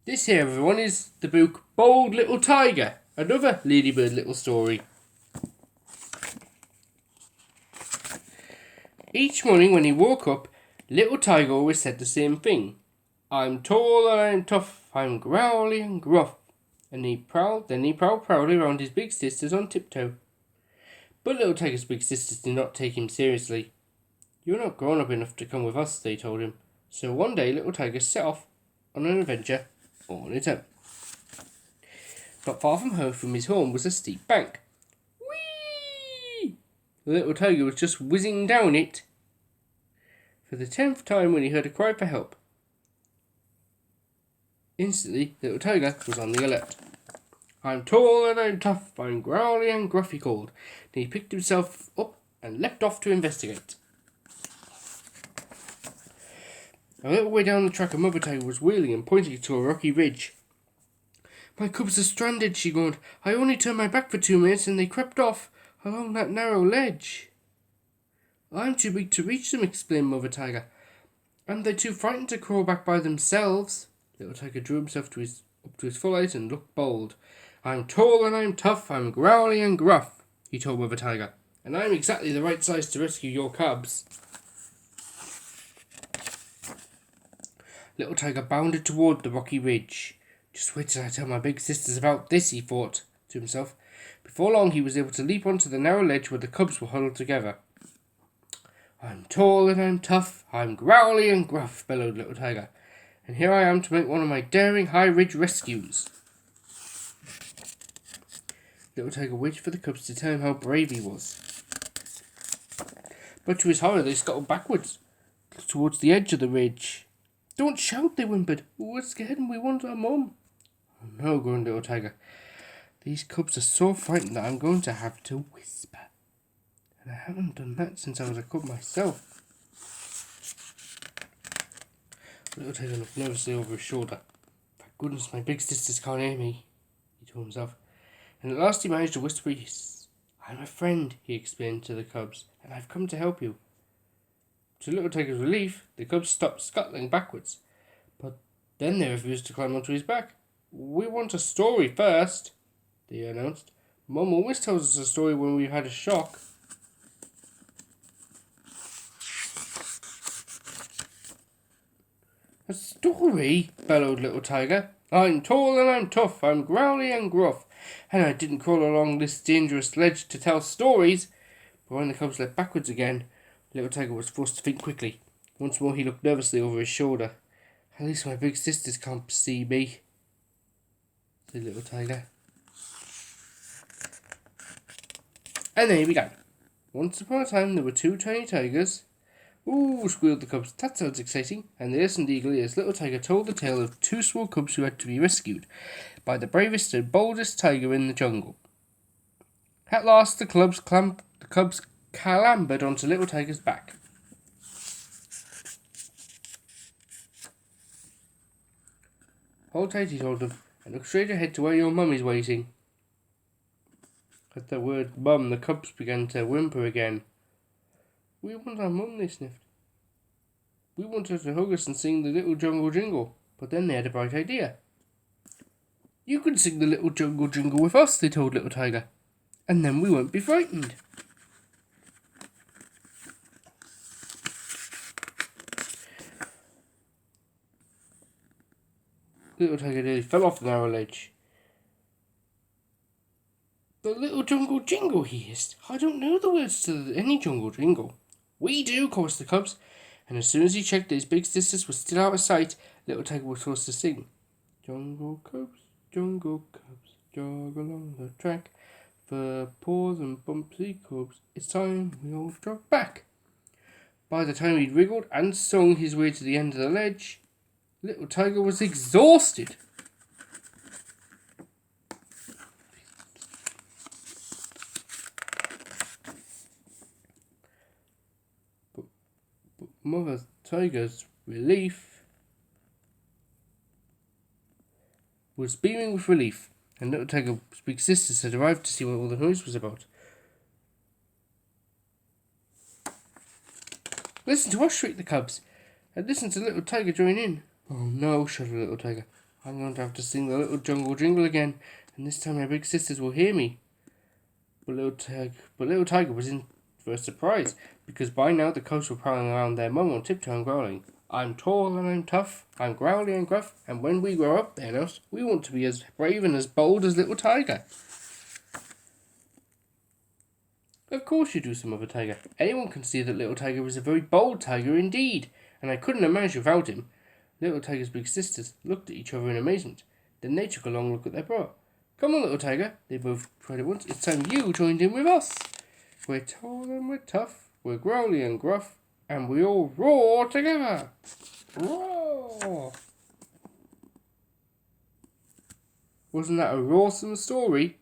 This here, everyone, is the book Bold Little Tiger, another Ladybird little story. Each morning when he woke up, Little Tiger always said the same thing. I'm tall and I'm tough, I'm growly and gruff. And he prowled proudly around his big sisters on tiptoe. But Little Tiger's big sisters did not take him seriously. You're not grown up enough to come with us, they told him. So one day Little Tiger set off on an adventure all on its own. Not far from his home was a steep bank. Whee! The little tiger was just whizzing down it for the 10th time when he heard a cry for help. Instantly, the little tiger was on the alert. I'm tall and I'm tough, I'm growly and gruff, he called. Then he picked himself up and leapt off to investigate. A little way down the track, a mother tiger was wheeling and pointing to a rocky ridge. My cubs are stranded, she groaned. I only turned my back for 2 minutes and they crept off along that narrow ledge. I'm too big to reach them, explained Mother Tiger. And they're too frightened to crawl back by themselves. Little Tiger drew himself up to his full height and looked bold. I'm tall and I'm tough, I'm growly and gruff, he told Mother Tiger. And I'm exactly the right size to rescue your cubs. Little Tiger bounded toward the rocky ridge. Just wait till I tell my big sisters about this, he thought to himself. Before long he was able to leap onto the narrow ledge where the cubs were huddled together. I'm tall and I'm tough, I'm growly and gruff, bellowed Little Tiger. And here I am to make one of my daring high ridge rescues. Little Tiger waited for the cubs to tell him how brave he was. But to his horror they scuttled backwards towards the edge of the ridge. Don't shout, they whimpered. We're scared and we want our mum. Oh no, groaned Little Tiger. These cubs are so frightened that I'm going to have to whisper. And I haven't done that since I was a cub myself. Little Tiger looked nervously over his shoulder. Thank goodness my big sisters can't hear me, he told himself. And at last he managed to whisper a hiss. I'm a friend, he explained to the cubs, and I've come to help you. To Little Tiger's relief, the cubs stopped scuttling backwards. But then they refused to climb onto his back. We want a story first, they announced. Mum always tells us a story when we've had a shock. A story? Bellowed Little Tiger. I'm tall and I'm tough, I'm growly and gruff, and I didn't crawl along this dangerous ledge to tell stories. But when the cubs leapt backwards again, Little Tiger was forced to think quickly. Once more he looked nervously over his shoulder. At least my big sisters can't see me, said Little Tiger. And then he began. Once upon a time there were 2 tiny tigers. Ooh, squealed the cubs. That sounds exciting. And they listened eagerly as Little Tiger told the tale of 2 small cubs who had to be rescued by the bravest and boldest tiger in the jungle. At last the cubs clambered onto Little Tiger's back. Hold tight, he told them, and look straight ahead to where your mum is waiting. At the word mum, the cubs began to whimper again. We want our mum, they sniffed. We want her to hug us and sing the little jungle jingle. But then they had a bright idea. You can sing the little jungle jingle with us, they told Little Tiger. And then we won't be frightened. Little Tiger nearly fell off the narrow ledge. The little jungle jingle, he hissed. I don't know the words to any jungle jingle. We do, chorused the cubs. And as soon as he checked that his big sisters were still out of sight, Little Tiger was forced to sing. Jungle cubs, jog along the track. For paws and bumpy cubs, it's time we all jog back. By the time he'd wriggled and sung his way to the end of the ledge, Little Tiger was exhausted. But Mother Tiger's relief was beaming with relief, and Little Tiger's big sisters had arrived to see what all the noise was about. Listen to us, shrieked the cubs, and listen to Little Tiger join in. Oh no, shuddered Little Tiger. I'm going to have to sing the little jungle jingle again, and this time my big sisters will hear me. But little Tiger was in for a surprise, because by now the cubs were prowling around their mum on tiptoe and growling. I'm tall and I'm tough, I'm growly and gruff, and when we grow up, Thanos, we want to be as brave and as bold as little Tiger. Of course you do, said Mother Tiger. Anyone can see that little Tiger is a very bold tiger indeed, and I couldn't have managed without him. Little Tiger's big sisters looked at each other in amazement. Then they took a long look at their brother. Come on, little Tiger, they both cried at once. It's time you joined in with us. We're tall and we're tough, we're growly and gruff, and we all roar together. Roar! Wasn't that a awesome story?